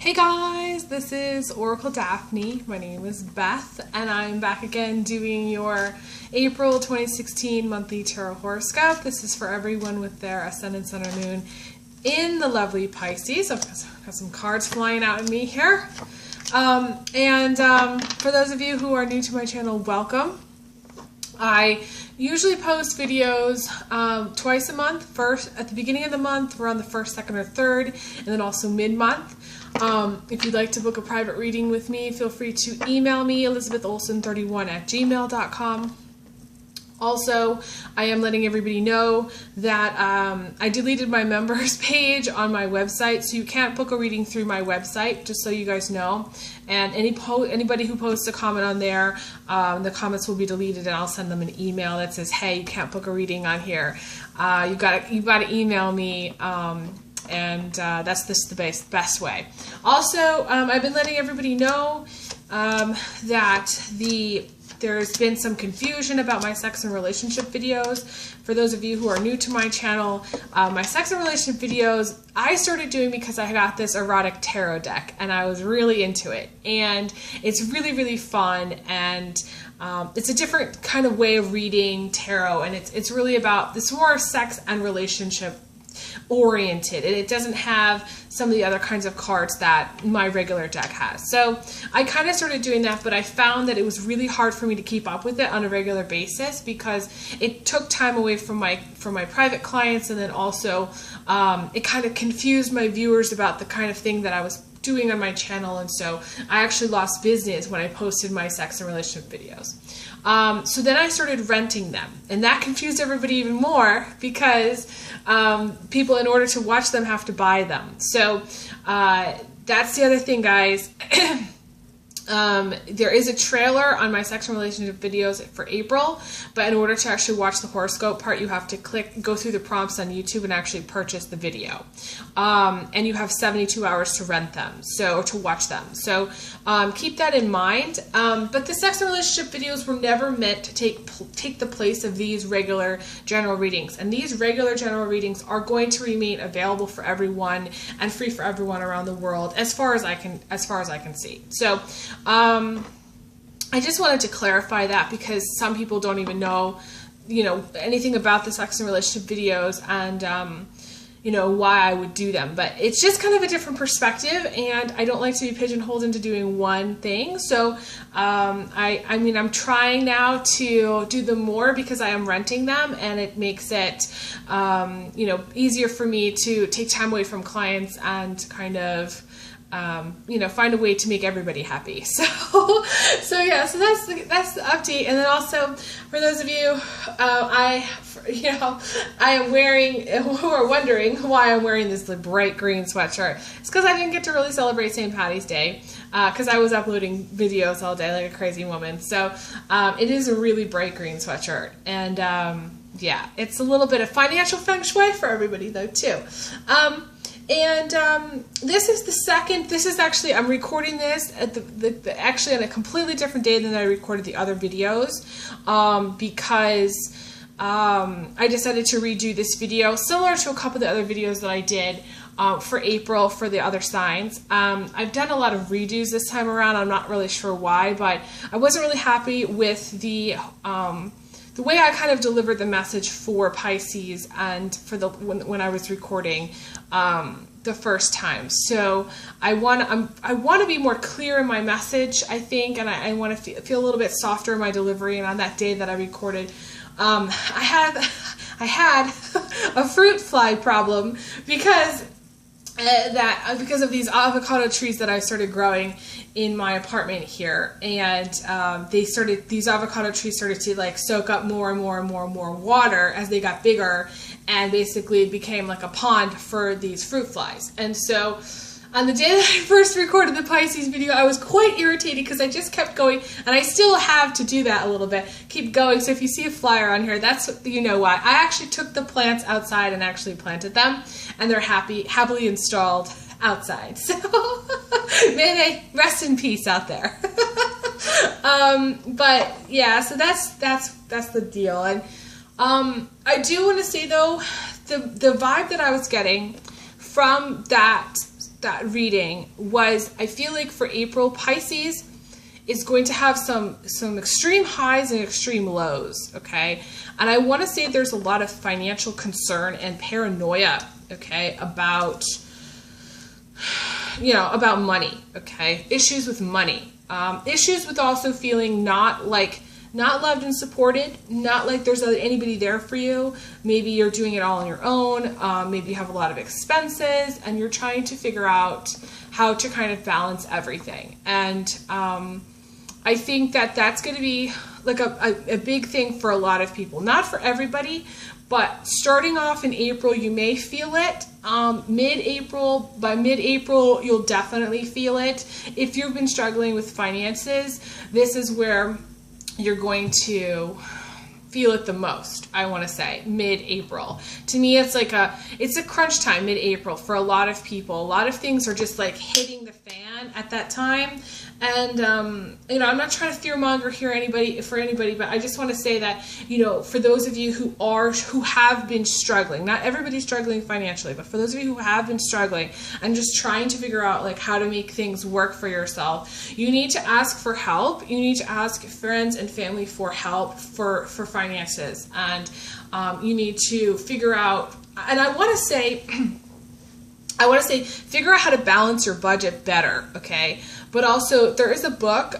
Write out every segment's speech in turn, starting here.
Hey guys, this is Oracle Daphne. My name is Beth, and I'm back again doing your April 2016 monthly tarot horoscope. This is for everyone with their ascendant, sun, or moon in the lovely Pisces. I've got some cards flying out at me here. For those of you who are new to my channel, welcome. I usually post videos twice a month, first at the beginning of the month, around the 1st, 2nd, or 3rd, and then also mid-month. If you'd like to book a private reading with me, feel free to email me, elizabetholson31@gmail.com. Also, I am letting everybody know that I deleted my members page on my website, so you can't book a reading through my website, just so you guys know. And anybody who posts a comment on there, the comments will be deleted, and I'll send them an email that says, "Hey, you can't book a reading on here. You got to email me." That's the best way. Also, I've been letting everybody know that there's been some confusion about my sex and relationship videos. For those of you who are new to my channel, my sex and relationship videos I started doing because I got this erotic tarot deck and I was really into it. And it's really, really fun, and it's a different kind of way of reading tarot, and it's really about, it's more sex and relationship oriented, and it doesn't have some of the other kinds of cards that my regular deck has. So I kind of started doing that, but I found that it was really hard for me to keep up with it on a regular basis because it took time away from my private clients, and then also it kind of confused my viewers about the kind of thing that I was doing on my channel, and so I actually lost business when I posted my sex and relationship videos. So then I started renting them, and that confused everybody even more because people, in order to watch them, have to buy them. So that's the other thing, guys. There is a trailer on my sex and relationship videos for April, but in order to actually watch the horoscope part, you have to go through the prompts on YouTube and actually purchase the video. And you have 72 hours to rent them, or to watch them. So keep that in mind. But the sex and relationship videos were never meant to take the place of these regular general readings. And these regular general readings are going to remain available for everyone and free for everyone around the world, as far as I can see. So I just wanted to clarify that because some people don't even know, anything about the sex and relationship videos and, why I would do them. But it's just kind of a different perspective, and I don't like to be pigeonholed into doing one thing. So, I'm trying now to do them more because I am renting them, and it makes it, easier for me to take time away from clients and kind of, find a way to make everybody happy. So yeah, so that's the update. And then also, for those of you, I am wearing, who are wondering why I'm wearing this bright green sweatshirt. It's because I didn't get to really celebrate St. Patty's Day, because I was uploading videos all day like a crazy woman. So it is a really bright green sweatshirt, and yeah, it's a little bit of financial feng shui for everybody though too. This is the second, actually, I'm recording this at actually on a completely different day than I recorded the other videos, because I decided to redo this video, similar to a couple of the other videos that I did for April for the other signs. I've done a lot of redos this time around. I'm not really sure why, but I wasn't really happy with the way I kind of delivered the message for Pisces and for when I was recording the first time. So I want to be more clear in my message, I think, and I want to feel a little bit softer in my delivery. And on that day that I recorded, I had a fruit fly problem because of these avocado trees that I started growing in my apartment here, and these avocado trees started to soak up more and more and more and more water as they got bigger, and basically it became like a pond for these fruit flies. And so on the day that I first recorded the Pisces video, I was quite irritated because I just kept going, and I still have to do that a little bit, keep going. So if you see a flyer on here, that's why. I actually took the plants outside and actually planted them, and they're happily installed outside. So may they rest in peace out there. But yeah, so that's the deal. And I do want to say though, the vibe that I was getting from that that reading was, I feel like for April, Pisces is going to have some extreme highs and extreme lows, okay? And I want to say there's a lot of financial concern and paranoia, okay, about, you know, about money, okay? Issues with money. Issues with also feeling not loved and supported, not like there's anybody there for you. Maybe you're doing it all on your own. Maybe you have a lot of expenses and you're trying to figure out how to kind of balance everything. And I think that that's going to be like a big thing for a lot of people. Not for everybody, but starting off in April, you may feel it. Mid-April, by mid-April, you'll definitely feel it. If you've been struggling with finances, this is where you're going to feel it the most, I want to say, mid-April. To me, it's like it's a crunch time, mid-April, for a lot of people. A lot of things are just like hitting the fan at that time. And, you know, I'm not trying to fearmonger here for anybody, but I just want to say that, you know, for those of you who have been struggling, not everybody's struggling financially, but for those of you who have been struggling and just trying to figure out like how to make things work for yourself, you need to ask for help. You need to ask friends and family for help for finances. And you need to figure out, and I want to say, figure out how to balance your budget better, okay? But also, there is a book,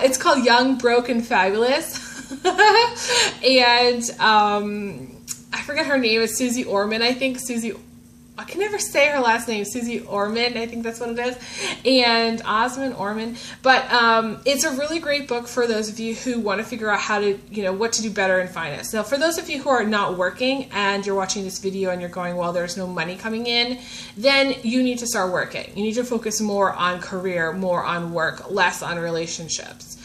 it's called Young, Broke, and Fabulous, and I forget her name, it's Suze Orman, I think, I can never say her last name, Suze Orman, I think that's what it is, and Orman, but it's a really great book for those of you who want to figure out how to, you know, what to do better in finance. Now, for those of you who are not working and you're watching this video and you're going, well, there's no money coming in, then you need to start working. You need to focus more on career, more on work, less on relationships.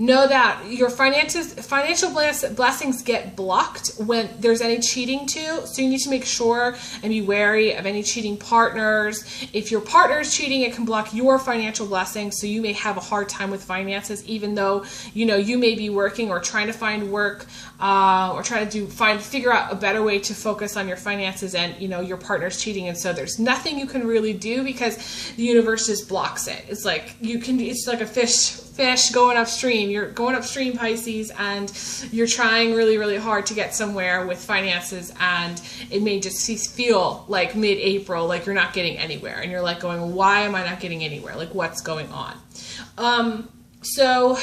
Know that your financial blessings get blocked when there's any cheating too. So you need to make sure and be wary of any cheating partners. If your partner is cheating, it can block your financial blessings. So you may have a hard time with finances, even though, you know, you may be working or trying to find work, or trying to figure out a better way to focus on your finances, and, you know, your partner's cheating. And so there's nothing you can really do because the universe just blocks it. It's like it's like a fish going upstream. You're going upstream, Pisces, and you're trying really, really hard to get somewhere with finances, and it may just feel like mid-April, like you're not getting anywhere, and you're like going, why am I not getting anywhere? Like, what's going on? So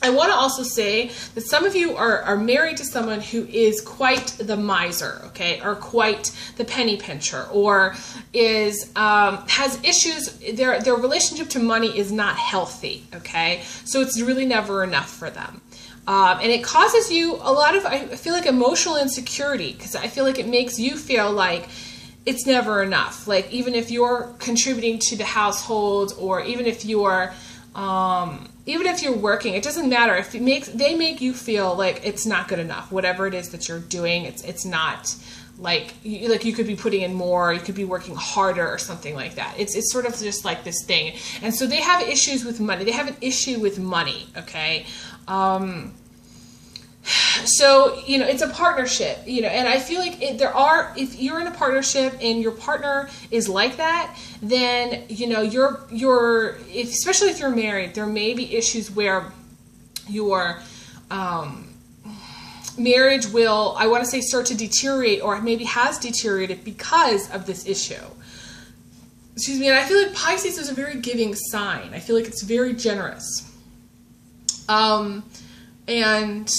I want to also say that some of you are married to someone who is quite the miser, okay, or quite the penny pincher, or is has issues. Their relationship to money is not healthy, okay, so it's really never enough for them. And it causes you a lot of, I feel like, emotional insecurity, because I feel like it makes you feel like it's never enough. Like, even if you're contributing to the household, or even if you're working, it doesn't matter. If they make you feel like it's not good enough, whatever it is that you're doing, it's not like you could be putting in more, you could be working harder or something like that. It's sort of just like this thing. And so they have issues with money. They have an issue with money, okay? So, you know, it's a partnership, you know, and I feel like if you're in a partnership and your partner is like that, then, you know, especially if you're married, there may be issues where your marriage will, I want to say, start to deteriorate, or maybe has deteriorated because of this issue. Excuse me. And I feel like Pisces is a very giving sign. I feel like it's very generous. And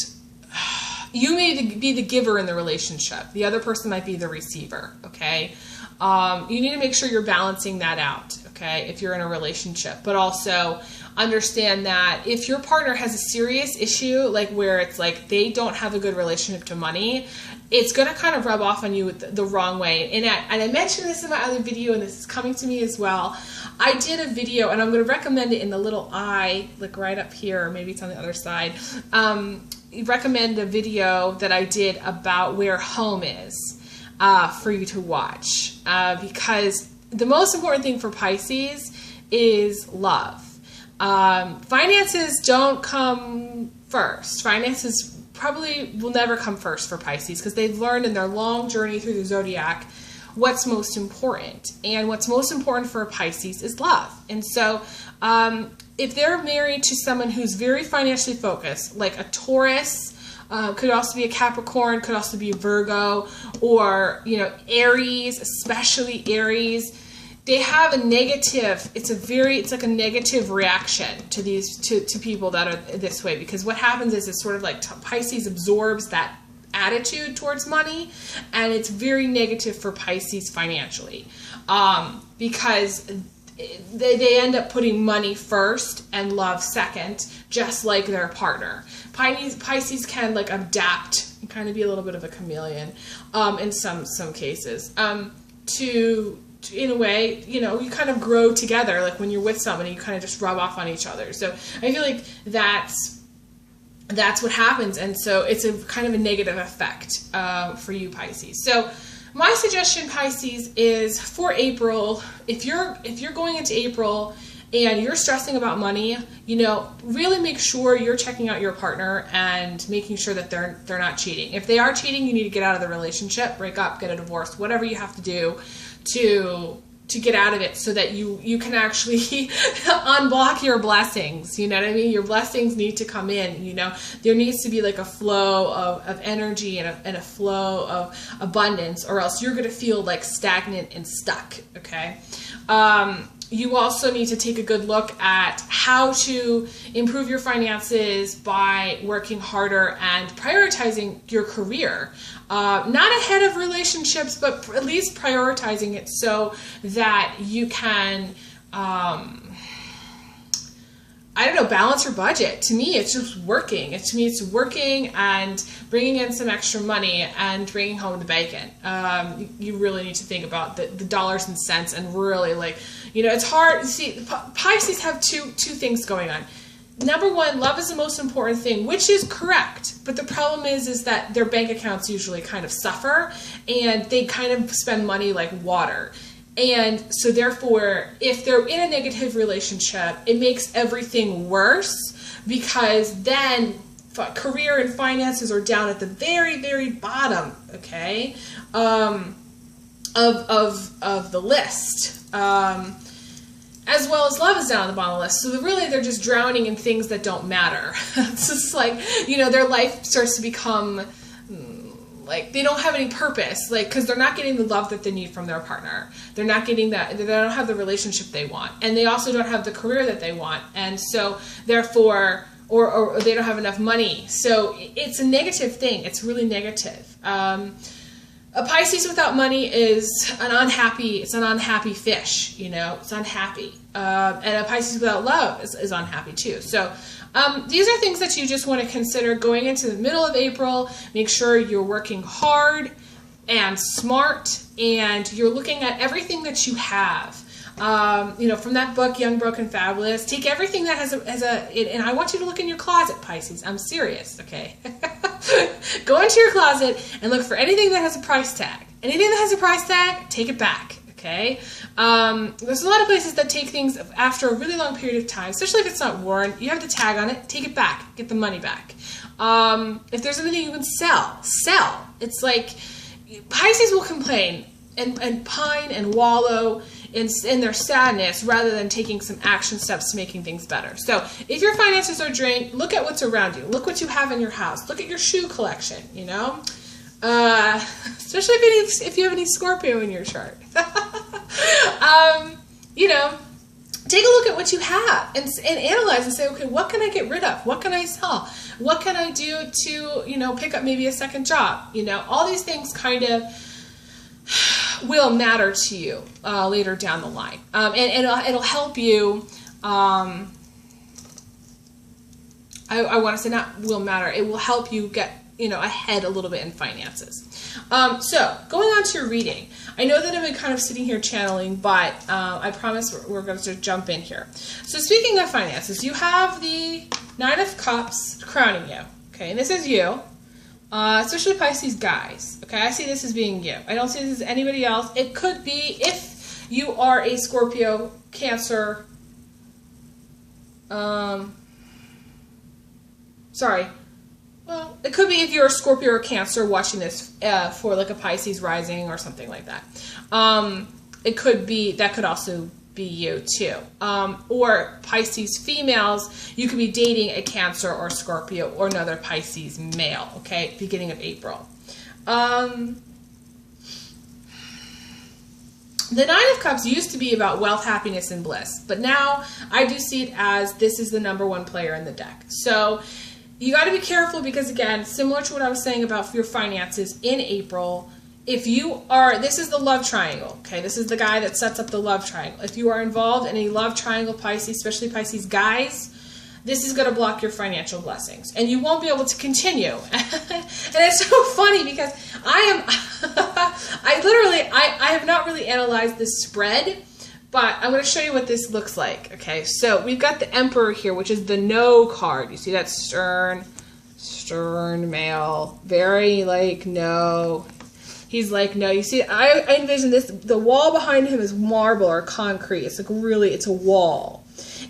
you may be the giver in the relationship. The other person might be the receiver, okay? You need to make sure you're balancing that out, okay, if you're in a relationship. But also understand that if your partner has a serious issue, like where it's like they don't have a good relationship to money, it's going to kind of rub off on you the wrong way. And I mentioned this in my other video, and this is coming to me as well. I did a video, and I'm going to recommend it in the little eye, like right up here, or maybe it's on the other side. Recommend a video that I did about where home is for you to watch, because the most important thing for Pisces is love. Finances don't come first. Finances probably will never come first for Pisces, because they've learned in their long journey through the zodiac what's most important. And what's most important for a Pisces is love. And so if they're married to someone who's very financially focused, like a Taurus, could also be a Capricorn, could also be a Virgo, or, you know, Aries, especially Aries, they have a negative, it's like a negative reaction to these, to people that are this way, because what happens is it's sort of like Pisces absorbs that attitude towards money, and it's very negative for Pisces financially, because they end up putting money first and love second, just like their partner. Pisces can like adapt and kind of be a little bit of a chameleon in some cases, to in a way, you know, you kind of grow together. Like when you're with somebody, you kind of just rub off on each other. So I feel like that's what happens, and so it's a kind of a negative effect for you, Pisces. So my suggestion, Pisces, is for April, if you're going into April and you're stressing about money, you know, really make sure you're checking out your partner and making sure that they're not cheating. If they are cheating, you need to get out of the relationship, break up, get a divorce, whatever you have to do to get out of it, so that you can actually unblock your blessings. You know what I mean? Your blessings need to come in. You know, there needs to be like a flow of energy and a flow of abundance, or else you're going to feel like stagnant and stuck. Okay. You also need to take a good look at how to improve your finances by working harder and prioritizing your career. Not ahead of relationships, but at least prioritizing it so that you can, I don't know, balance your budget. To me, it's just working. To me, it's working and bringing in some extra money and bringing home the bacon. You really need to think about the dollars and cents, and really, like, you know, it's hard. See, Pisces have two things going on. Number one, love is the most important thing, which is correct. But the problem is that their bank accounts usually kind of suffer, and they kind of spend money like water. And so therefore, if they're in a negative relationship, it makes everything worse, because then career and finances are down at the very, very bottom, okay, of the list. As well as love is down on the bottom of the list. So really they're just drowning in things that don't matter. It's just like, you know, their life starts to become like they don't have any purpose, like, because they're not getting the love that they need from their partner. They're not getting that, they don't have the relationship they want. And they also don't have the career that they want. And so therefore, or they don't have enough money. So it's a negative thing. It's really negative. A Pisces without money is an unhappy fish, you know, it's unhappy. And a Pisces without love is unhappy too. So these are things that you just want to consider going into the middle of April. Make sure you're working hard and smart, and you're looking at everything that you have. You know, from that book, Young, Broke, and Fabulous, take everything that has and I want you to look in your closet, Pisces. I'm serious, okay? Go into your closet and look for anything that has a price tag. Anything that has a price tag, take it back, okay? There's a lot of places that take things after a really long period of time, especially if it's not worn. You have the tag on it, take it back, get the money back. If there's anything you can sell. It's like Pisces will complain and pine and wallow in their sadness rather than taking some action steps to making things better. So if your finances are drained, look at what's around you. Look what you have in your house. Look at your shoe collection, you know? Especially if you have any Scorpio in your chart. You know, take a look at what you have and analyze and say, okay, what can I get rid of? What can I sell? What can I do to, you know, pick up maybe a second job? You know, all these things kind of will matter to you later down the line. And it'll help you, I want to say not will matter, it will help you get, you know, ahead a little bit in finances. So going on to your reading, I know that I've been kind of sitting here channeling, but I promise we're going to jump in here. So speaking of finances, you have the Nine of Cups crowning you, okay, and this is you. Especially Pisces guys. Okay, I see this as being you. I don't see this as anybody else. It could be if you are a Scorpio, Cancer. Sorry. well, it could be if you're a Scorpio or Cancer watching this for like a Pisces rising or something like that. It could be, that could also be you too. Or Pisces females, you could be dating a Cancer or Scorpio or another Pisces male, okay, beginning of April. The Nine of Cups used to be about wealth, happiness, and bliss, but now I do see it as this is the #1 player in the deck. So you got to be careful because, again, similar to what I was saying about your finances in April, if you are, this is the love triangle, okay? This is the guy that sets up the love triangle. If you are involved in a love triangle, Pisces, especially Pisces guys, this is going to block your financial blessings, and you won't be able to continue. And it's so funny because I have not really analyzed this spread, but I'm going to show you what this looks like. Okay, so we've got the Emperor here, which is the no card. You see that stern male, very like no. He's like no. You see, I envision this. The wall behind him is marble or concrete. It's like really, it's a wall.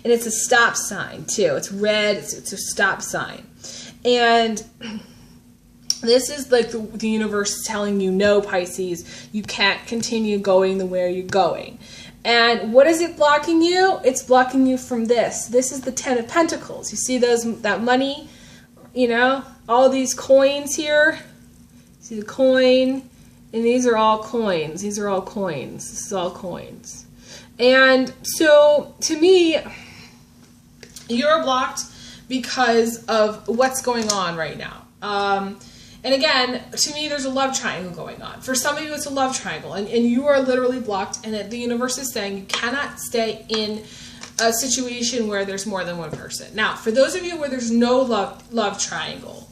And it's a stop sign, too. It's red. It's a stop sign. And this is like the universe telling you, no, Pisces, you can't continue going the way you're going. And what is it blocking you? It's blocking you from this. This is the 10 of Pentacles. You see that money? You know, all these coins here. See the coin? And these are all coins. These are all coins. This is all coins. And so, to me, you're blocked because of what's going on right now. And again, to me, there's a love triangle going on. For some of you, it's a love triangle, and you are literally blocked, and the universe is saying you cannot stay in a situation where there's more than one person. Now, for those of you where there's no love triangle,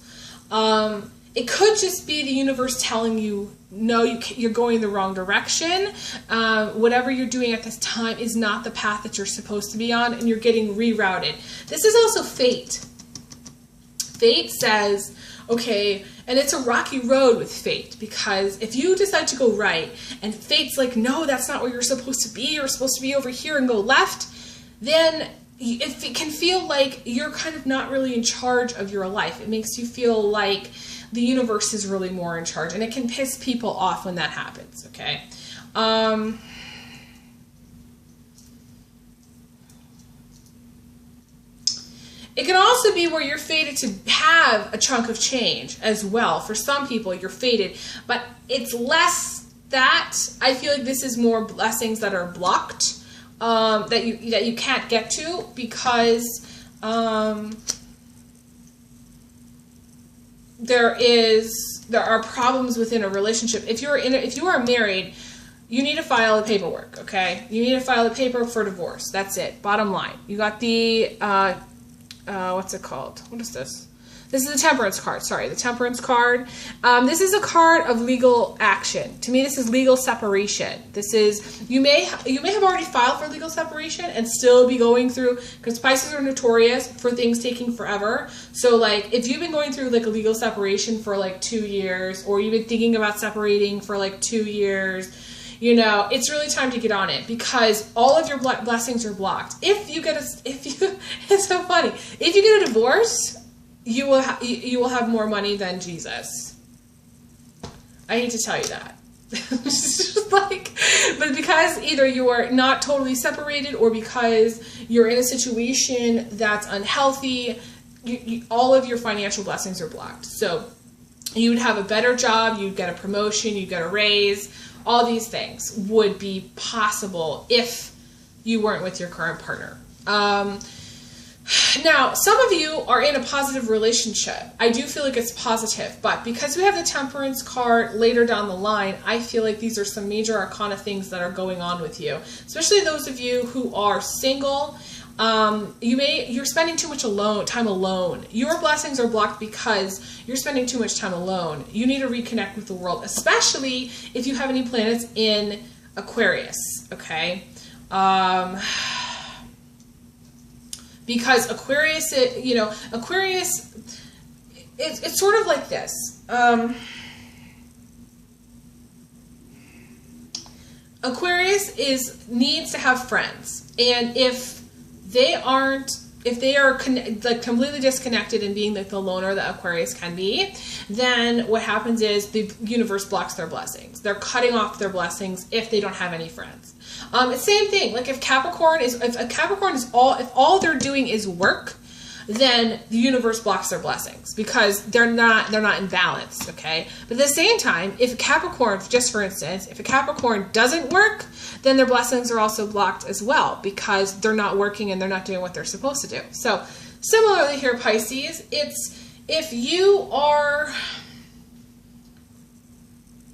it could just be the universe telling you, no, you're going the wrong direction. Whatever you're doing at this time is not the path that you're supposed to be on, and you're getting rerouted. This is also fate. Fate says, okay, and it's a rocky road with fate, because if you decide to go right, and fate's like, no, that's not where you're supposed to be, you're supposed to be over here and go left, then it can feel like you're kind of not really in charge of your life. It makes you feel like the universe is really more in charge, and it can piss people off when that happens, okay? It can also be where you're fated to have a chunk of change as well. For some people, you're fated, but it's less that. I feel like this is more blessings that are blocked, that you can't get to because there are problems within a relationship. If you are married, you need to file the paperwork, okay? You need to file the paper for divorce. That's it. Bottom line. You got the what's it called? What is this? This is the Temperance card. Sorry, the Temperance card. This is a card of legal action. To me, this is legal separation. This is, you may have already filed for legal separation and still be going through, because Pisces are notorious for things taking forever. So like, if you've been going through like a legal separation for like 2 years, or you've been thinking about separating for like 2 years, you know, it's really time to get on it, because all of your blessings are blocked. It's so funny. If you get a divorce, you will have more money than Jesus. I hate to tell you that. But because either you are not totally separated, or because you're in a situation that's unhealthy, all of your financial blessings are blocked. So you would have a better job, you'd get a promotion, you'd get a raise. All these things would be possible if you weren't with your current partner. Now, some of you are in a positive relationship. I do feel like it's positive, but because we have the Temperance card later down the line, I feel like these are some major arcana things that are going on with you, especially those of you who are single. You're spending too much time alone. Your blessings are blocked because you're spending too much time alone. You need to reconnect with the world, especially if you have any planets in Aquarius, okay? Because Aquarius, Aquarius, it's sort of like this. Aquarius needs to have friends, and if they aren't if they are like completely disconnected and being like the loner that Aquarius can be, then what happens is the universe blocks their blessings. They're cutting off their blessings if they don't have any friends. It's same thing. Like if a Capricorn is all they're doing is work, then the universe blocks their blessings because they're not in balance, okay? But at the same time, if a Capricorn, just for instance, if a Capricorn doesn't work, then their blessings are also blocked as well because they're not working and they're not doing what they're supposed to do. So similarly here, Pisces, it's if you are,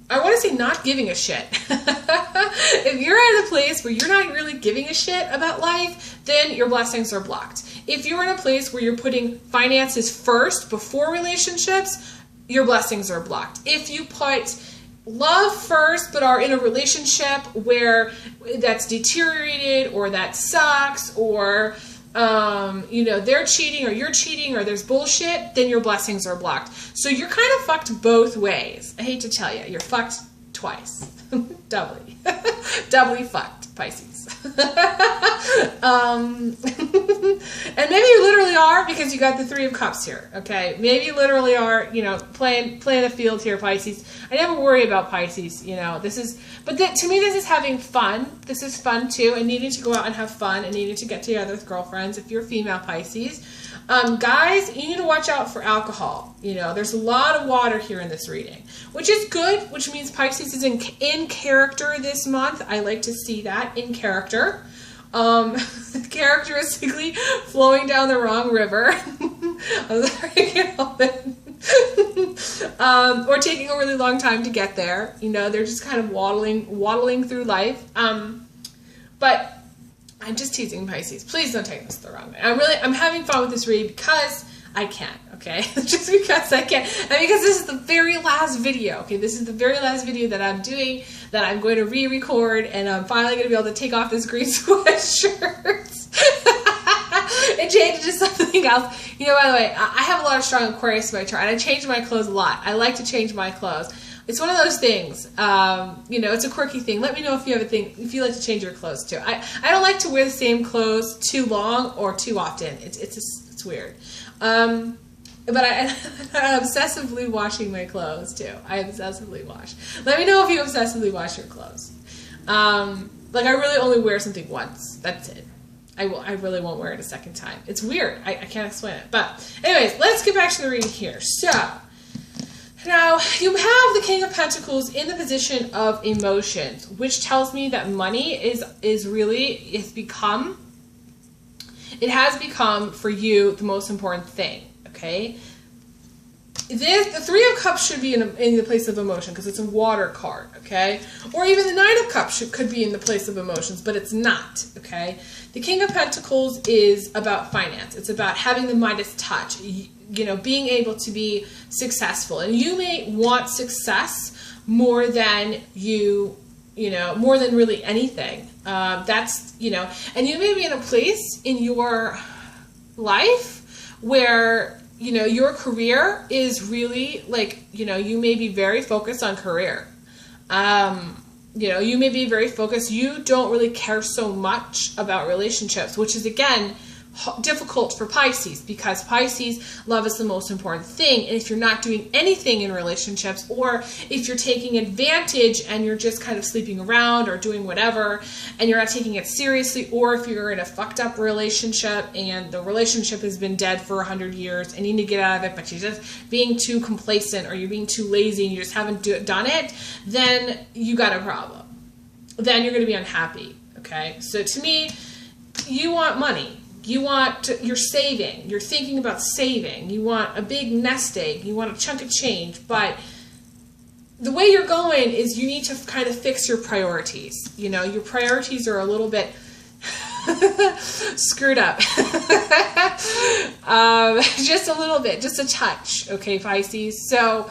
I want to say not giving a shit. If you're at a place where you're not really giving a shit about life, then your blessings are blocked. If you're in a place where you're putting finances first before relationships, your blessings are blocked. If you put love first but are in a relationship where that's deteriorated or that sucks or you know, they're cheating or you're cheating or there's bullshit, then your blessings are blocked. So you're kind of fucked both ways. I hate to tell you, you're fucked twice. Doubly. Doubly fucked, Pisces. And maybe you literally are because you got the Three of Cups here, okay? Maybe you literally are, you know, playing the field here, Pisces. I never worry about Pisces, you know. But to me, this is having fun. This is fun too, and needing to go out and have fun and needing to get together with girlfriends if you're female Pisces. Guys, you need to watch out for alcohol. You know, there's a lot of water here in this reading, which is good, which means Pisces is in character this month. I like to see that, in character. Characteristically flowing down the wrong river. I'm sorry, I can't help it. Or taking a really long time to get there. You know, they're just kind of waddling through life. But I'm just teasing Pisces. Please don't take this the wrong way. I'm having fun with this read because I can, okay? Just because I can. And because this is the very last video, okay? This is the very last video that I'm doing, that I'm going to re-record, and I'm finally going to be able to take off this green sweatshirt and change it to something else. You know, by the way, I have a lot of strong Aquarius in my chart, and I change my clothes a lot. I like to change my clothes. It's one of those things, you know, it's a quirky thing. Let me know if you have a thing, if you like to change your clothes too. I don't like to wear the same clothes too long or too often. It's weird. But I'm obsessively washing my clothes too. I obsessively wash. Let me know if you obsessively wash your clothes. Like I really only wear something once. That's it. I really won't wear it a second time. It's weird. I can't explain it. But anyways, let's get back to the reading here. So now you have the King of Pentacles in the position of emotions, which tells me that money has become for you the most important thing. Okay, the Three of Cups should be in the place of emotion because it's a water card. Okay, or even the Nine of Cups could be in the place of emotions, but it's not. Okay, the King of Pentacles is about finance. It's about having the Midas touch. You know, being able to be successful, and you may want success more than more than really anything. That's, you know, and you may be in a place in your life where, you know, your career is really like, you know, you may be very focused on career. You know, you may be very focused. You don't really care so much about relationships, which is, again, difficult for Pisces because Pisces, love is the most important thing. And if you're not doing anything in relationships, or if you're taking advantage and you're just kind of sleeping around or doing whatever and you're not taking it seriously, or if you're in a fucked up relationship and the relationship has been dead for 100 years and you need to get out of it, but you're just being too complacent or you're being too lazy and you just haven't done it, then you got a problem. Then you're going to be unhappy. Okay, so to me, you want money. You're saving. You're thinking about saving. You want a big nest egg. You want a chunk of change. But the way you're going is you need to kind of fix your priorities. You know, your priorities are a little bit screwed up. Just a little bit. Just a touch. Okay, Pisces. So,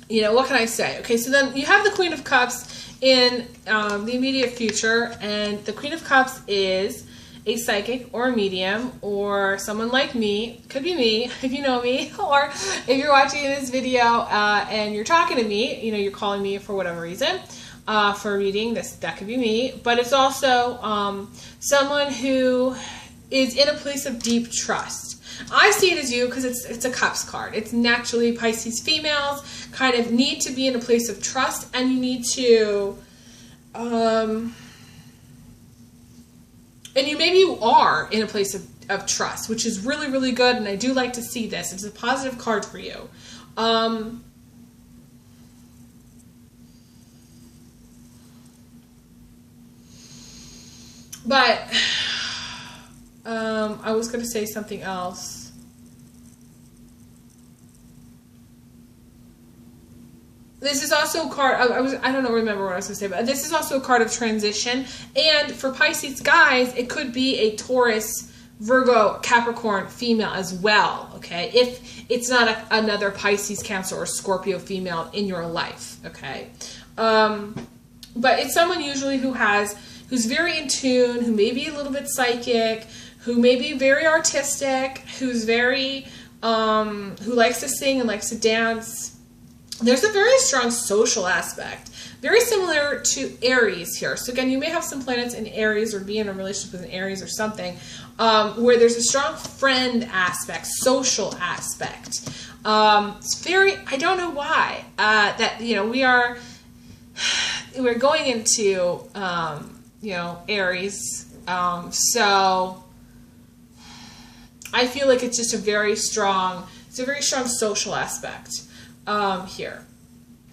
you know, what can I say? Okay, so then you have the Queen of Cups in the immediate future, and the Queen of Cups is a psychic or a medium or someone like me. Could be me if you know me, or if you're watching this video and you're talking to me, you know, you're calling me for whatever reason. for reading. That could be me, but it's also someone who is in a place of deep trust. I see it as you because it's a Cups card. It's naturally Pisces females kind of need to be in a place of trust, and you need to, and you are in a place of trust, which is really, really good, and I do like to see this. It's a positive card for you. But I was going to say something else. This is also a card, I don't remember what I was going to say, but this is also a card of transition. And for Pisces guys, it could be a Taurus, Virgo, Capricorn female as well, okay? If it's not another Pisces, Cancer, or Scorpio female in your life, okay? But it's someone usually who's very in tune, who may be a little bit psychic, who may be very artistic, who's very, who likes to sing and likes to dance. There's a very strong social aspect, very similar to Aries here. So again, you may have some planets in Aries or be in a relationship with an Aries or something, where there's a strong friend aspect, social aspect. It's very, I don't know why, that, you know, we're going into, you know, Aries. So I feel like it's just a very strong social aspect. Here.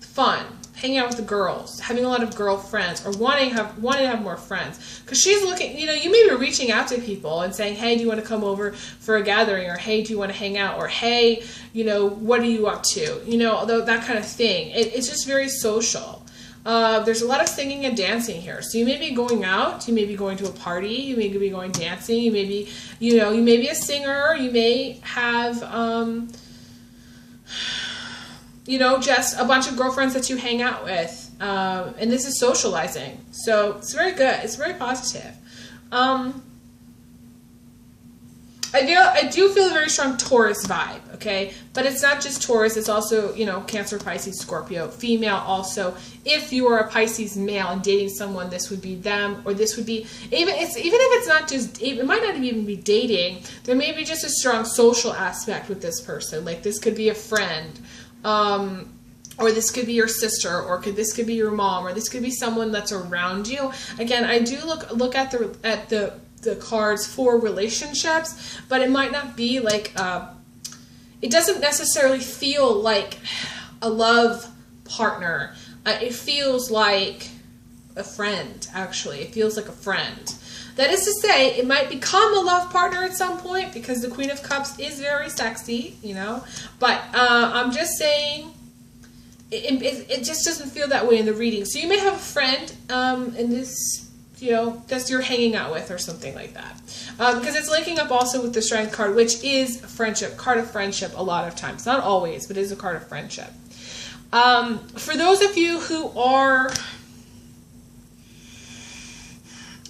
Fun. Hanging out with the girls. Having a lot of girlfriends. Or wanting to have more friends. Because she's looking, you know, you may be reaching out to people and saying, hey, do you want to come over for a gathering? Or hey, do you want to hang out? Or hey, you know, what are you up to? You know, that kind of thing. It's just very social. There's a lot of singing and dancing here. So you may be going out, you may be going to a party, you may be going dancing, you may be, you know, you may be a singer, you may have, you know, just a bunch of girlfriends that you hang out with. And this is socializing. So it's very good. It's very positive. I do feel a very strong Taurus vibe, okay? But it's not just Taurus, it's also, you know, Cancer, Pisces, Scorpio, female also. If you are a Pisces male and dating someone, this would be them, or this would be, even if it's not just, it might not even be dating, there may be just a strong social aspect with this person. Like this could be a friend, or this could be your sister, or this could be your mom, or this could be someone that's around you. Again, I do look at the cards for relationships, but it might not be like, it doesn't necessarily feel like a love partner. It feels like a friend, actually. It feels like a friend. That is to say, it might become a love partner at some point, because the Queen of Cups is very sexy, you know. But I'm just saying, it just doesn't feel that way in the reading. So you may have a friend in this, you know, that you're hanging out with or something like that. Because it's linking up also with the Strength card, which is friendship, card of friendship a lot of times. Not always, but it is a card of friendship. For those of you who are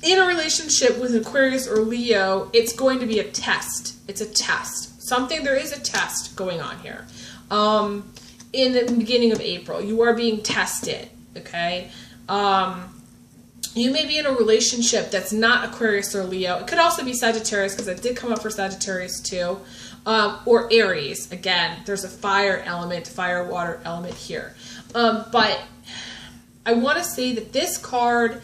in a relationship with Aquarius or Leo, it's going to be a test. It's a test. There is a test going on here. In the beginning of April, you are being tested, okay? You may be in a relationship that's not Aquarius or Leo. It could also be Sagittarius, because it did come up for Sagittarius too. Or Aries. Again, there's a fire element, fire-water element here. But I want to say that this card,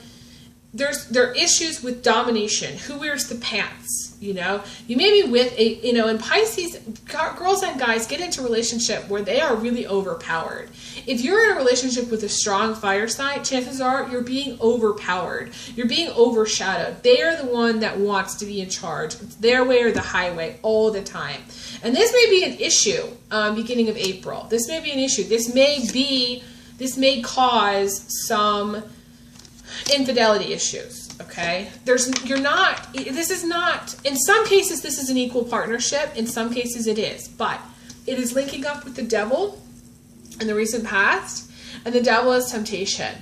there are issues with domination. Who wears the pants, you know? You may be with a, you know, in Pisces, girls and guys get into a relationship where they are really overpowered. If you're in a relationship with a strong fire sign, chances are you're being overpowered. You're being overshadowed. They are the one that wants to be in charge. It's their way or the highway all the time. And this may be an issue beginning of April. This may be an issue. This may cause some infidelity issues, okay? This is not, in some cases this is an equal partnership, in some cases it is, but it is linking up with the devil in the recent past, and the devil is temptation,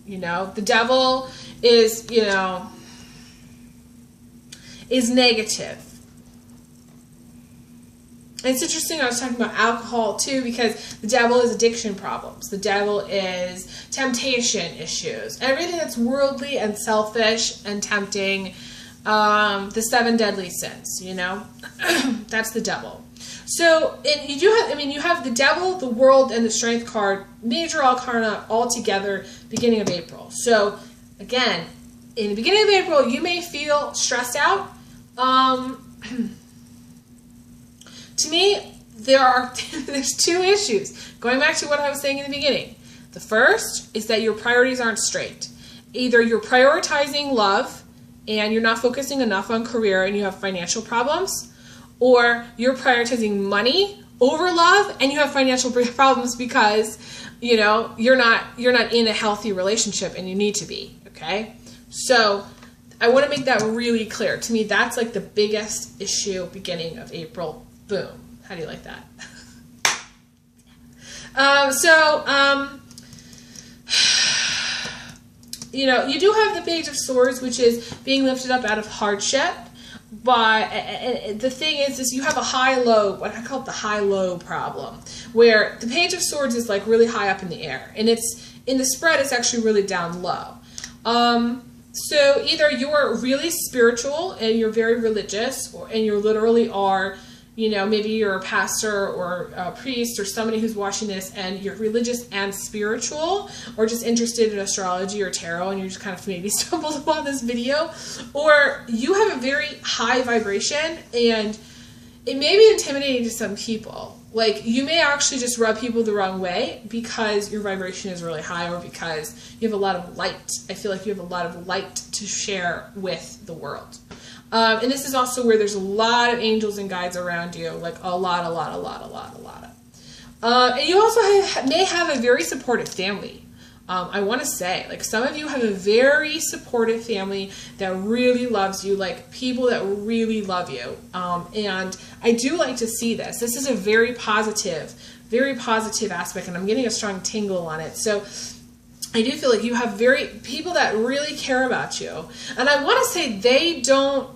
you know? The devil is, you know, is negative. it's interesting, I was talking about alcohol too, because the devil is addiction problems. The devil is temptation issues. Everything that's worldly and selfish and tempting, the 7 deadly sins, you know, that's the devil. So, and you do have, I mean, you have the devil, the world, and the strength card, major arcana all together, beginning of April. So, again, in the beginning of April, you may feel stressed out. To me, there's 2 issues. Going back to what I was saying in the beginning. The first is that your priorities aren't straight. Either you're prioritizing love and you're not focusing enough on career and you have financial problems, or you're prioritizing money over love and you have financial problems because, you know, you're not in a healthy relationship and you need to be, okay? So I want to make that really clear. To me, that's like the biggest issue beginning of April. Boom. How do you like that? You know, you do have the Page of Swords, which is being lifted up out of hardship. But the thing is you have a high-low, what I call it the high-low problem, where the Page of Swords is like really high up in the air, and it's in the spread, it's actually really down low. So either you're really spiritual and you're very religious, and you literally are, you know, maybe you're a pastor or a priest or somebody who's watching this and you're religious and spiritual, or just interested in astrology or tarot and you just kind of maybe stumbled upon this video, or you have a very high vibration and it may be intimidating to some people. Like, you may actually just rub people the wrong way because your vibration is really high or because you have a lot of light. I feel like you have a lot of light to share with the world. And this is also where there's a lot of angels and guides around you, like a lot. And you also may have a very supportive family. I want to say, like, some of you have a very supportive family that really loves you, like people that really love you. And I do like to see this. This is a very positive aspect, and I'm getting a strong tingle on it. So I do feel like you have people that really care about you. And I want to say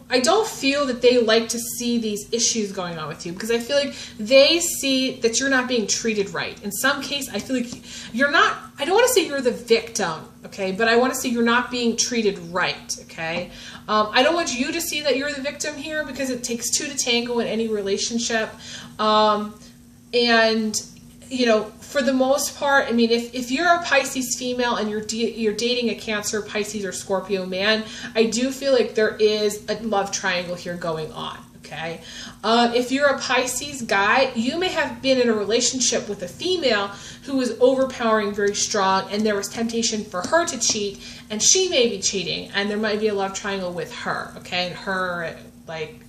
I don't feel that they like to see these issues going on with you, because I feel like they see that you're not being treated right. In some case, I feel like you're not, I don't want to say you're the victim, okay, but I want to say you're not being treated right, okay? I don't want you to see that you're the victim here, because it takes 2 to tango in any relationship. And you know, for the most part, I mean, if you're a Pisces female and you're dating a Cancer, Pisces, or Scorpio man, I do feel like there is a love triangle here going on, okay? If you're a Pisces guy, you may have been in a relationship with a female who was overpowering, very strong, and there was temptation for her to cheat, and she may be cheating, and there might be a love triangle with her, okay? And her, like,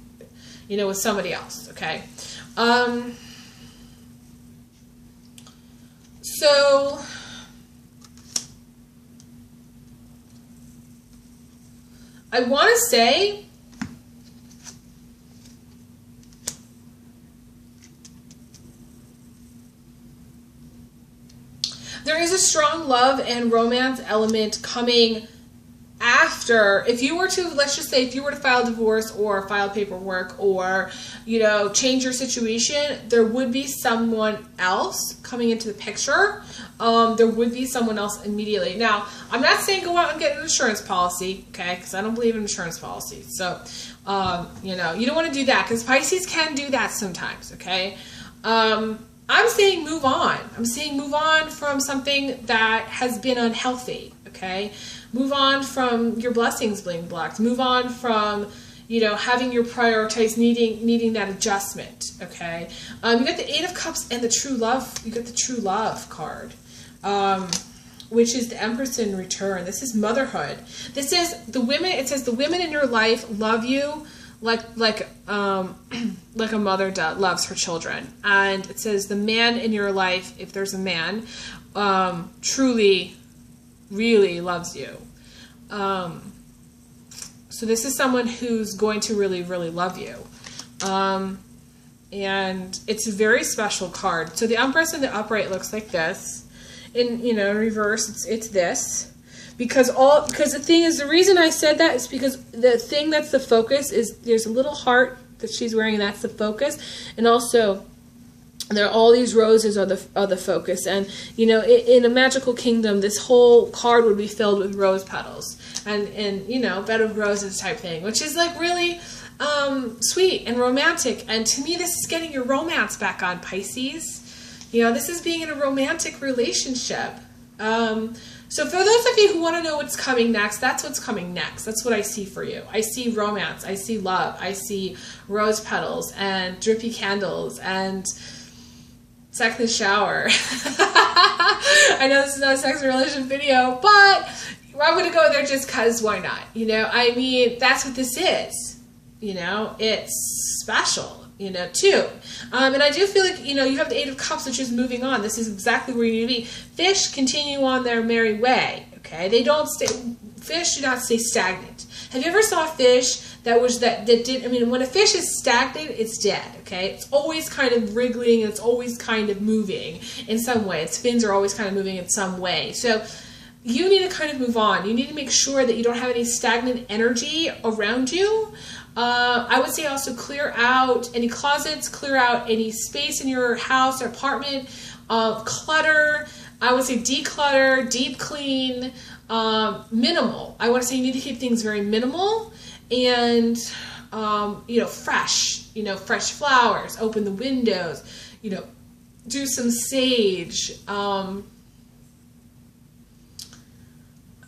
you know, with somebody else, okay? So, I want to say there is a strong love and romance element coming after, if you were to, let's just say, if you were to file divorce or file paperwork or, you know, change your situation, there would be someone else coming into the picture. There would be someone else immediately. Now, I'm not saying go out and get an insurance policy, okay, because I don't believe in insurance policies. So, you know, you don't want to do that, because Pisces can do that sometimes, okay? I'm saying move on. I'm saying move on from something that has been unhealthy, okay? Move on from your blessings being blocked. Move on from, you know, having your priorities needing that adjustment, okay? You got the 8 of Cups and the True Love. You got the True Love card, which is the Empress in return. This is motherhood. This is the women. It says the women in your life love you like a mother loves her children. And it says the man in your life, if there's a man, truly really loves you. So this is someone who's going to really, really love you. And it's a very special card. So the Empress in the upright looks like this. In, you know, reverse, it's this. Because the thing is, the reason I said that is because the thing that's the focus is there's a little heart that she's wearing, and that's the focus. And also, there are all these roses are the focus. And, you know, in a magical kingdom, this whole card would be filled with rose petals. And you know, bed of roses type thing, which is like really sweet and romantic. And to me, this is getting your romance back on, Pisces. You know, this is being in a romantic relationship. So for those of you who want to know what's coming next, that's what's coming next. That's what I see for you. I see romance. I see love. I see rose petals and drippy candles and sex in the shower. I know this is not a sex and relationship video, but I'm going to go there just because why not? You know, I mean, that's what this is. You know, it's special, you know, too. And I do feel like, you know, you have the Eight of Cups, which is moving on. This is exactly where you need to be. Fish continue on their merry way, okay? They don't stay, fish do not stay stagnant. Have you ever saw a fish that did, I mean, when a fish is stagnant, it's dead, okay? It's always kind of wriggling, and it's always kind of moving in some way. Its fins are always kind of moving in some way. So you need to kind of move on. You need to make sure that you don't have any stagnant energy around you. I would say also clear out any closets, clear out any space in your house or apartment, clutter. I would say declutter, deep clean, minimal. I want to say you need to keep things very minimal and, you know, fresh, fresh flowers, open the windows, you know, do some sage,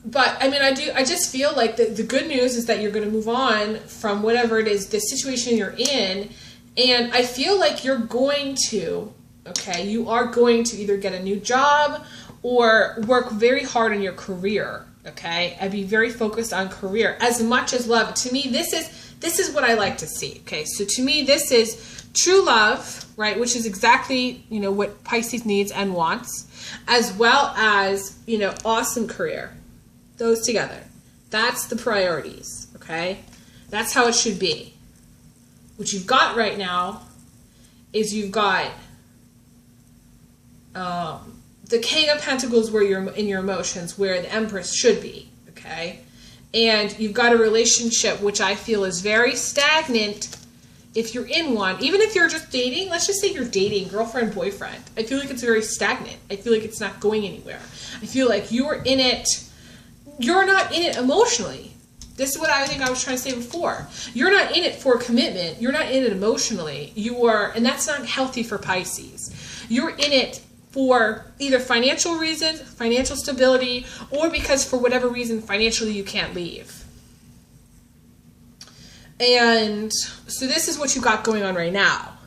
but I mean, I just feel like the good news is that you're going to move on from whatever it is, the situation you're in. And I feel like you're going to, okay, you are going to either get a new job or work very hard on your career, okay, and be very focused on career as much as love. To me, this is what I like to see, okay? So to me, this is true love, right, which is exactly, you know, what Pisces needs and wants, as well as, you know, awesome career. Those together. That's the priorities, okay? That's how it should be. What you've got right now is you've got the King of Pentacles where you're in your emotions, where the Empress should be, okay? And you've got a relationship which I feel is very stagnant if you're in one. Even if you're just dating, let's just say you're dating, girlfriend, boyfriend. I feel like it's very stagnant. I feel like it's not going anywhere. I feel like you're in it. You're not in it emotionally. This is what I think I was trying to say before. You're not in it for commitment. You're not in it emotionally. You are, and that's not healthy for Pisces. You're in it for either financial reasons, financial stability, or because for whatever reason financially you can't leave. And so this is what you got going on right now.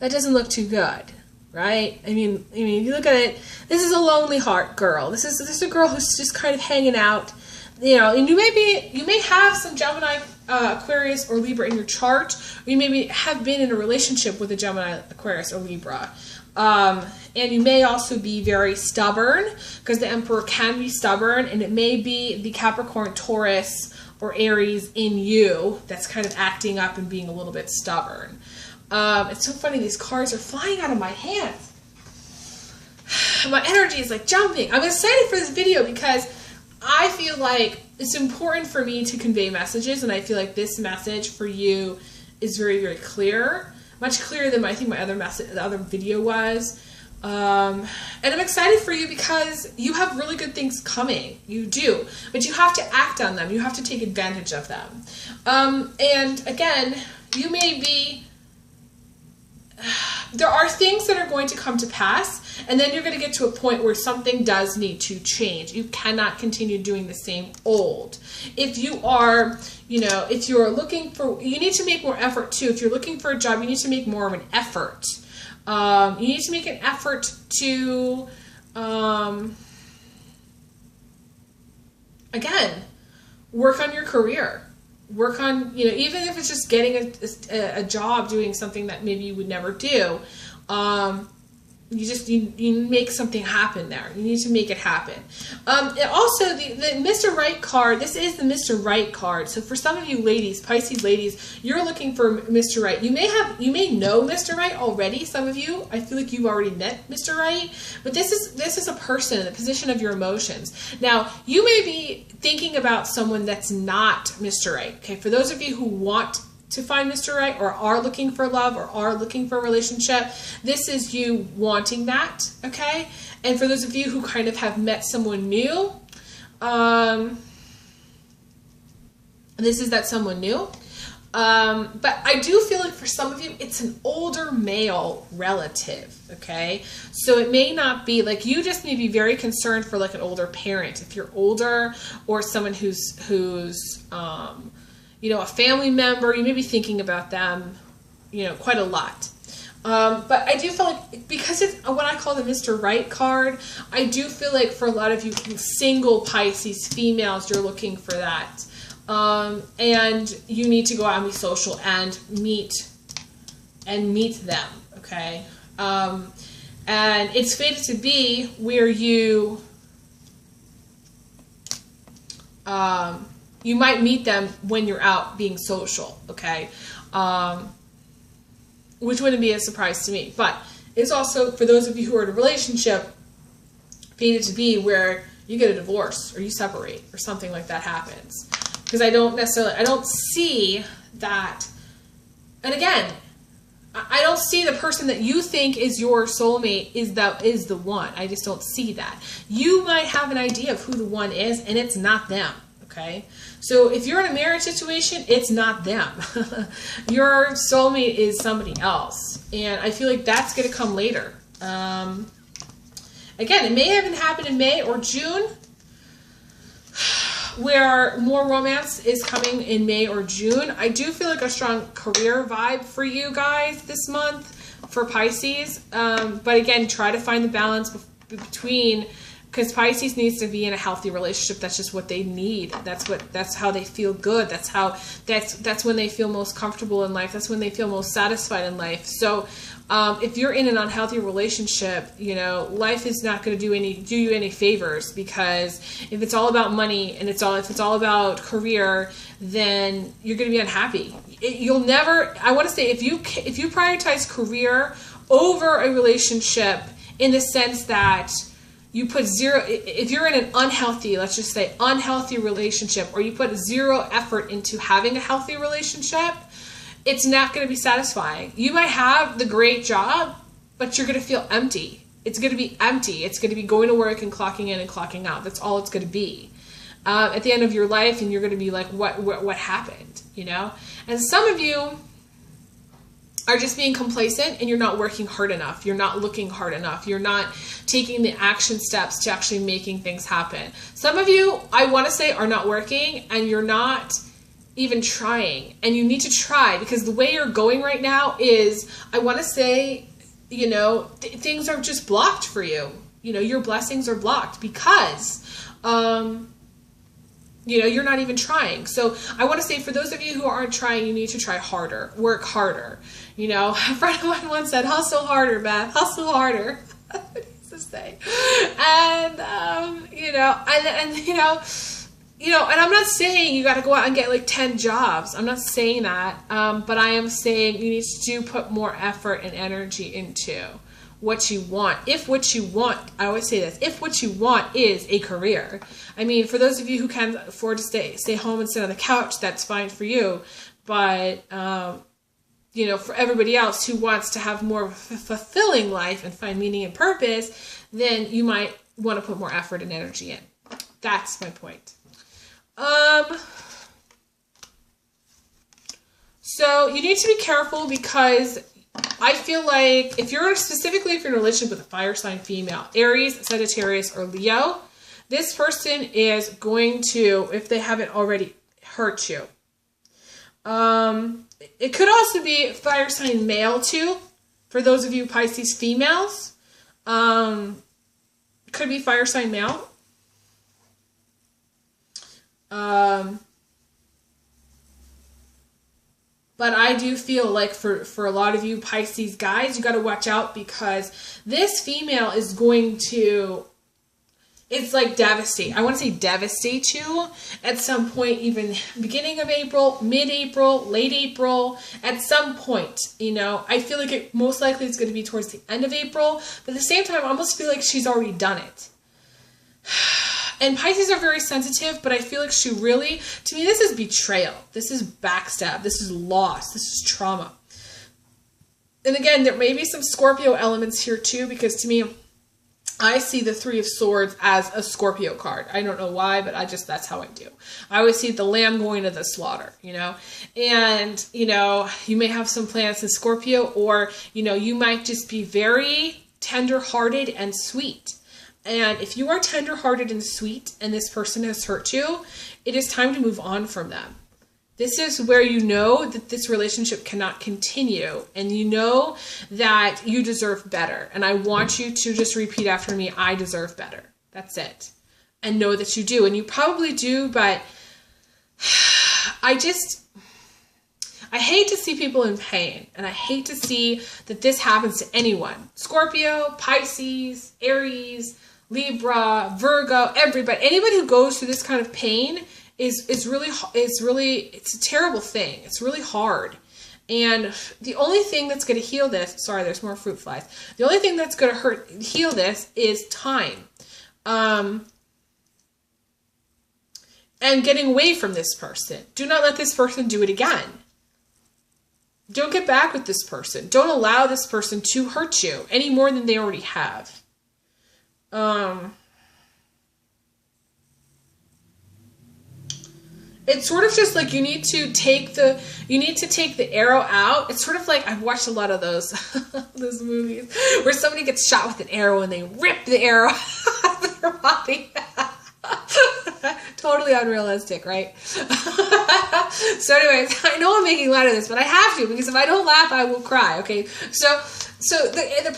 That doesn't look too good. Right? I mean, if you look at it, this is a lonely heart girl. This is a girl who's just kind of hanging out, you know. And you may have some Gemini, Aquarius, or Libra in your chart, or you maybe have been in a relationship with a Gemini, Aquarius, or Libra. And you may also be very stubborn, because the Emperor can be stubborn, and it may be the Capricorn, Taurus, or Aries in you that's kind of acting up and being a little bit stubborn. It's so funny, these cards are flying out of my hands. My energy is like jumping. I'm excited for this video because I feel like it's important for me to convey messages, and I feel like this message for you is very, very clear. Much clearer than I think my the other video was. And I'm excited for you because you have really good things coming. You do. But you have to act on them. You have to take advantage of them. And again, you may be... There are things that are going to come to pass, and then you're going to get to a point where something does need to change. You cannot continue doing the same old. If you are, you know, if you're looking for, you need to make more effort too. If you're looking for a job, you need to make more of an effort. You need to make an effort to, again, work on your career. Work on, you know, even if it's just getting a job doing something that maybe you would never do, you make something happen there. You need to make it happen. And also, the Mr. Right card, this is the Mr. Right card. So for some of you ladies, Pisces ladies, you're looking for Mr. Right. You may know Mr. Right already. Some of you, I feel like you've already met Mr. Right. But this is a person in the position of your emotions. Now, you may be thinking about someone that's not Mr. Right. Okay, for those of you who want to find Mr. Right, or are looking for love, or are looking for a relationship, this is you wanting that, okay? And for those of you who kind of have met someone new, this is that someone new. But I do feel like for some of you, it's an older male relative, okay? So it may not be, like, you just may be very concerned for, like, an older parent. If you're older, or someone who's you know, a family member, you may be thinking about them, you know, quite a lot. But I do feel like, because it's what I call the Mr. Right card, I do feel like for a lot of you single Pisces females, you're looking for that. And you need to go out and be social and meet them, okay? And it's fated to be where you you might meet them when you're out being social, okay? Which wouldn't be a surprise to me. But it's also, for those of you who are in a relationship, fated to be where you get a divorce or you separate or something like that happens. Because I don't see that. And again, I don't see the person that you think is your soulmate is the one. I just don't see that. You might have an idea of who the one is, and it's not them, okay? So if you're in a marriage situation, it's not them. Your soulmate is somebody else. And I feel like that's going to come later. Again, it may even happen in May or June, where more romance is coming in May or June. I do feel like a strong career vibe for you guys this month for Pisces. But again, try to find the balance between, because Pisces needs to be in a healthy relationship. That's just what they need. That's how they feel good. That's when they feel most comfortable in life. That's when they feel most satisfied in life. So if you're in an unhealthy relationship, you know, life is not going to do you any favors, because if it's all about money and if it's all about career, then you're going to be unhappy. You'll never, I want to say, if you prioritize career over a relationship, in the sense that you put zero, if you're in an unhealthy, let's just say unhealthy relationship, or you put zero effort into having a healthy relationship, it's not going to be satisfying. You might have the great job, but you're going to feel empty. It's going to be empty. It's going to be going to work and clocking in and clocking out. That's all it's going to be. At the end of your life, and you're going to be like, what happened, you know? And some of you are just being complacent, and you're not working hard enough. You're not looking hard enough. You're not taking the action steps to actually making things happen. Some of you, I want to say, are not working, and you're not even trying. And you need to try, because the way you're going right now is, I want to say, you know, things are just blocked for you. You know, your blessings are blocked because, you know, you're not even trying. So I want to say, for those of you who aren't trying, you need to try harder, work harder. You know, a friend of mine once said, hustle harder, Beth, hustle harder. What does to say? And, you know, and I'm not saying you got to go out and get like 10 jobs. I'm not saying that. But I am saying you need to put more effort and energy into what you want. If what you want, I always say this, if what you want is a career. I mean, for those of you who can afford to stay home and sit on the couch, that's fine for you. But, you know, for everybody else who wants to have more of a fulfilling life and find meaning and purpose, then you might want to put more effort and energy in. That's my point. So you need to be careful, because I feel like if you're in a relationship with a fire sign female, Aries, Sagittarius, or Leo, this person is going to, if they haven't already, hurt you. It could also be fire sign male too, for those of you Pisces females. Could be fire sign male. But I do feel like for a lot of you Pisces guys, you got to watch out, because this female is going to, it's like devastate. I want to say devastate you at some point, even beginning of April, mid-April, late April, at some point, you know. I feel like it most likely is going to be towards the end of April, but at the same time, I almost feel like she's already done it. And Pisces are very sensitive, but I feel like she really, to me, this is betrayal. This is backstab. This is loss. This is trauma. And again, there may be some Scorpio elements here too, because to me, I see the Three of Swords as a Scorpio card. I don't know why, but that's how I do. I always see the lamb going to the slaughter, you know? And, you know, you may have some planets in Scorpio, or, you know, you might just be very tender-hearted and sweet. And if you are tender-hearted and sweet and this person has hurt you, it is time to move on from them. This is where you know that this relationship cannot continue, and you know that you deserve better. And I want you to just repeat after me, I deserve better. That's it. And know that you do. And you probably do, but I hate to see people in pain, and I hate to see that this happens to anyone. Scorpio, Pisces, Aries, Libra, Virgo, everybody. Anybody who goes through this kind of pain it's a terrible thing. It's really hard. And the only thing that's going to heal this, sorry, there's more fruit flies. The only thing that's going to heal this is time. And getting away from this person. Do not let this person do it again. Don't get back with this person. Don't allow this person to hurt you any more than they already have. It's sort of just like you need to take the arrow out. It's sort of like, I've watched a lot of those those movies where somebody gets shot with an arrow and they rip the arrow out of their body. Totally unrealistic, right? So anyways, I know I'm making light of this, but I have to, because if I don't laugh, I will cry. Okay, so the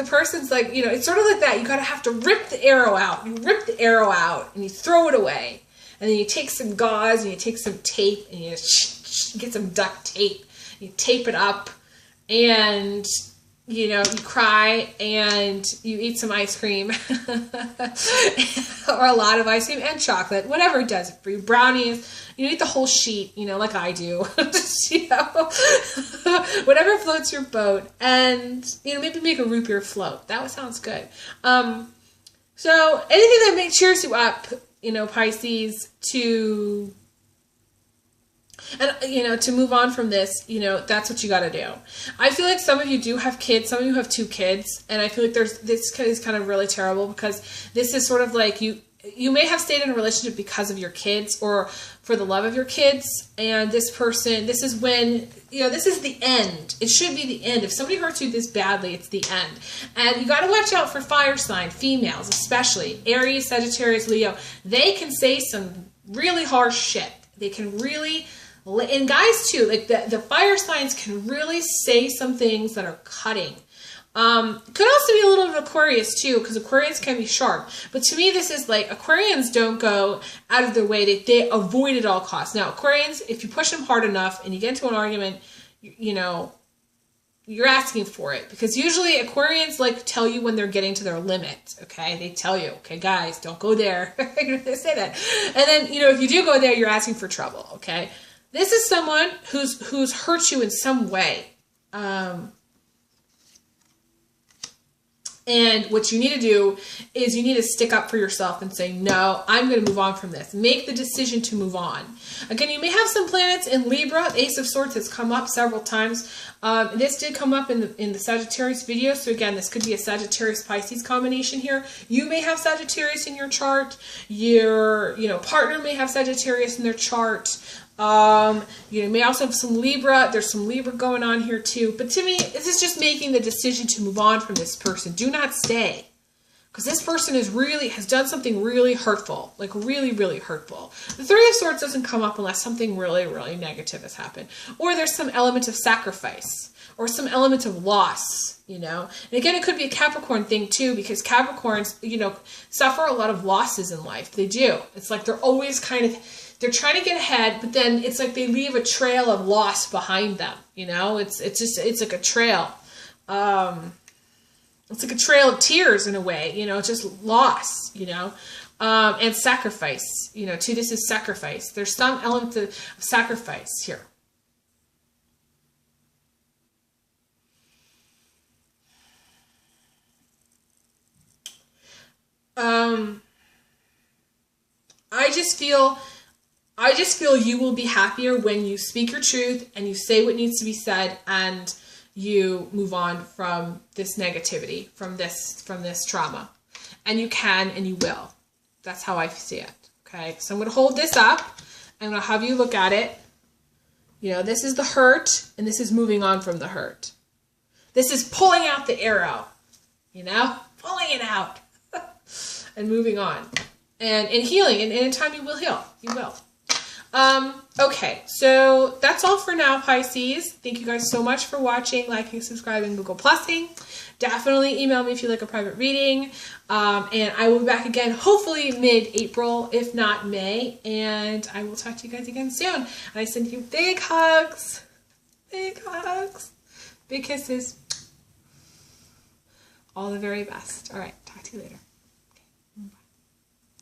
person's like, you know, it's sort of like that. You gotta have to rip the arrow out. You rip the arrow out and you throw it away. And then you take some gauze and you take some tape and you get some duct tape. You tape it up and, you know, you cry and you eat some ice cream or a lot of ice cream and chocolate, whatever it does for you. Brownies, you eat the whole sheet, you know, like I do. Just, you know, whatever floats your boat. And, you know, maybe make a root beer float. That sounds good. So anything that cheers you up, you know, Pisces, to move on from this, you know, that's what you got to do. I feel like some of you do have kids. Some of you have 2 kids. And I feel like this is kind of really terrible, because this is sort of like you may have stayed in a relationship because of your kids or for the love of your kids. And this is when, you know, this is the end. It should be the end. If somebody hurts you this badly, it's the end. And you got to watch out for fire sign females, especially Aries, Sagittarius, Leo. They can say some really harsh shit. They can really, and guys too, like the fire signs can really say some things that are cutting. Could also be a little bit of Aquarius too, because Aquarians can be sharp. But to me, this is like, Aquarians don't go out of their way. They avoid at all costs. Now, Aquarians, if you push them hard enough and you get into an argument, you know, you're asking for it. Because usually Aquarians like tell you when they're getting to their limit, okay? They tell you, okay, guys, don't go there. They say that. And then, you know, if you do go there, you're asking for trouble, okay? This is someone who's hurt you in some way. And what you need to do is you need to stick up for yourself and say, no, I'm going to move on from this. Make the decision to move on. Again, you may have some planets in Libra. The Ace of Swords has come up several times. This did come up in the Sagittarius video. So again, this could be a Sagittarius-Pisces combination here. You may have Sagittarius in your chart. Your partner may have Sagittarius in their chart. You may also have some Libra. There's some Libra going on here too. But to me, this is just making the decision to move on from this person. Do not stay. Because this person has done something really hurtful. Like really, really hurtful. The Three of Swords doesn't come up unless something really, really negative has happened. Or there's some element of sacrifice. Or some element of loss, you know. And again, it could be a Capricorn thing too, because Capricorns, you know, suffer a lot of losses in life. They do. It's like they're always they're trying to get ahead, but then it's like they leave a trail of loss behind them, you know. It's like a trail. It's like a trail of tears in a way, you know, just loss, you know. And sacrifice, you know, too. This is sacrifice. There's some element of sacrifice here. I just feel you will be happier when you speak your truth and you say what needs to be said and you move on from this negativity, from this trauma. And you can and you will. That's how I see it. Okay, so I'm going to hold this up. I'm going to have you look at it. You know, this is the hurt, and this is moving on from the hurt. This is pulling out the arrow, you know, pulling it out and moving on. And healing, and in time you will heal. You will. Okay, so that's all for now, Pisces. Thank you guys so much for watching, liking, subscribing, Google Plussing. Definitely email me if you like a private reading. And I will be back again, hopefully mid-April, if not May. And I will talk to you guys again soon. And I send you big hugs, big kisses. All the very best. All right, talk to you later.